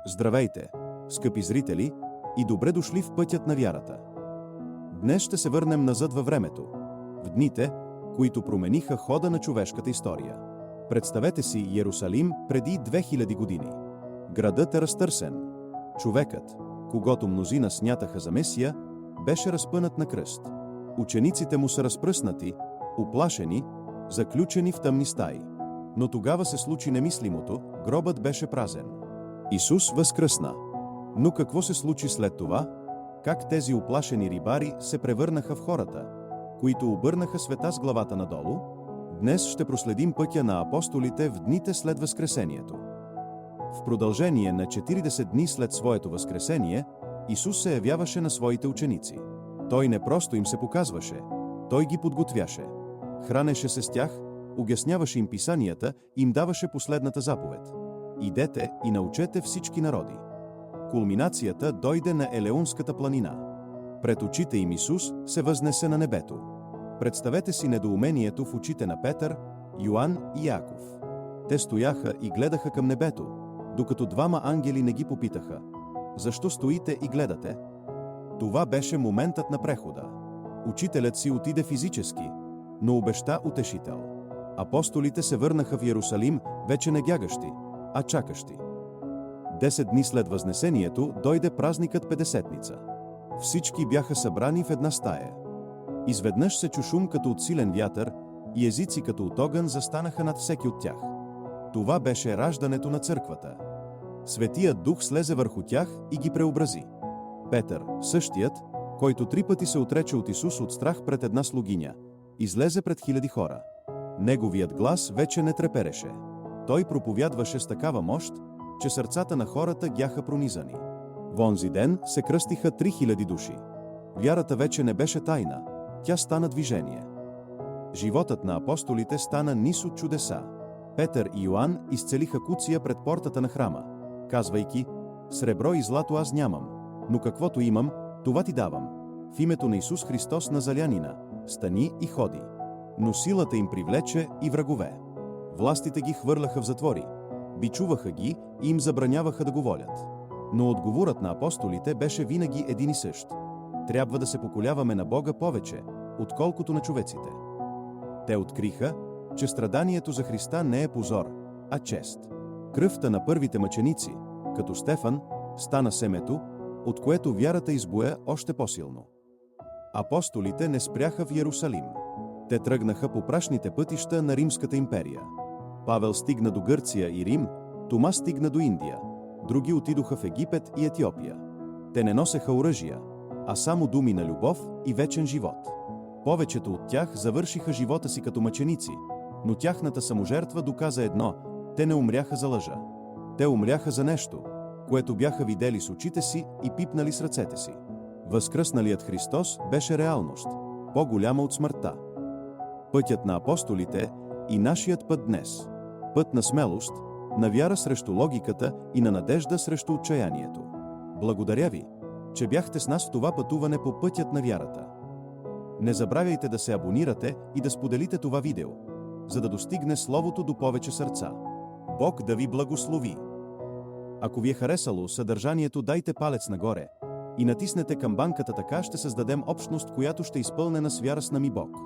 Здравейте, скъпи зрители, и добре дошли в пътят на вярата. Днес ще се върнем назад във времето, в дните, които промениха хода на човешката история. Представете си Йерусалим преди 2000 години. Градът е разтърсен. Човекът, когото мнозина смятаха за Месия, беше разпънат на кръст. Учениците му са разпръснати, уплашени, заключени в тъмни стаи. Но тогава се случи немислимото, гробът беше празен. Исус възкръсна. Но какво се случи след това? Как тези уплашени рибари се превърнаха в хората, които обърнаха света с главата надолу? Днес ще проследим пътя на апостолите в дните след Възкресението. В продължение на 40 дни след своето възкресение, Исус се явяваше на своите ученици. Той не просто им се показваше, Той ги подготвяше. Хранеше се с тях, обясняваше им писанията и им даваше последната заповед: идете и научете всички народи. Кулминацията дойде на Елеонската планина. Пред очите им Исус се възнесе на небето. Представете си недоумението в очите на Петър, Йоан и Яков. Те стояха и гледаха към небето, докато двама ангели не ги попитаха: защо стоите и гледате? Това беше моментът на прехода. Учителят си отиде физически, но обеща утешител. Апостолите се върнаха в Йерусалим вече не бягащи, а чакащи. 10 дни след Възнесението дойде празникът Петдесетница. Всички бяха събрани в една стая. Изведнъж се чу шум като от силен вятър и езици като от огън застанаха над всеки от тях. Това беше раждането на църквата. Светият Дух слезе върху тях и ги преобрази. Петър, същият, който 3 пъти се отрече от Исус от страх пред една слугиня, излезе пред хиляди хора. Неговият глас вече не трепереше. Той проповядваше с такава мощ, че сърцата на хората бяха пронизани. В онзи ден се кръстиха 3000 души. Вярата вече не беше тайна, тя стана движение. Животът на апостолите стана низ от чудеса. Петър и Йоан изцелиха куция пред портата на храма, казвайки: сребро и злато аз нямам, но каквото имам, това ти давам. В името на Исус Христос Назарянина, стани и ходи. Но силата им привлече и врагове. Властите ги хвърляха в затвори, бичуваха ги и им забраняваха да говорят. Но отговорът на апостолите беше винаги един и същ: трябва да се поколяваме на Бога повече, отколкото на човеците. Те откриха, че страданието за Христа не е позор, а чест. Кръвта на първите мъченици, като Стефан, стана семето, от което вярата избуя още по-силно. Апостолите не спряха в Йерусалим. Те тръгнаха по прашните пътища на Римската империя. Павел стигна до Гърция и Рим, Тома стигна до Индия, други отидоха в Египет и Етиопия. Те не носеха оръжия, а само думи на любов и вечен живот. Повечето от тях завършиха живота си като мъченици, но тяхната саможертва доказа едно: те не умряха за лъжа. Те умряха за нещо, което бяха видели с очите си и пипнали с ръцете си. Възкръсналият Христос беше реалност, по-голяма от смъртта. Пътят на апостолите и нашият път днес. Път на смелост, на вяра срещу логиката и на надежда срещу отчаянието. Благодаря ви, че бяхте с нас в това пътуване по пътят на вярата. Не забравяйте да се абонирате и да споделите това видео, за да достигне Словото до повече сърца. Бог да ви благослови! Ако ви е харесало съдържанието, дайте палец нагоре и натиснете камбанката, така ще създадем общност, която ще изпълнена с вяра с нами Бог.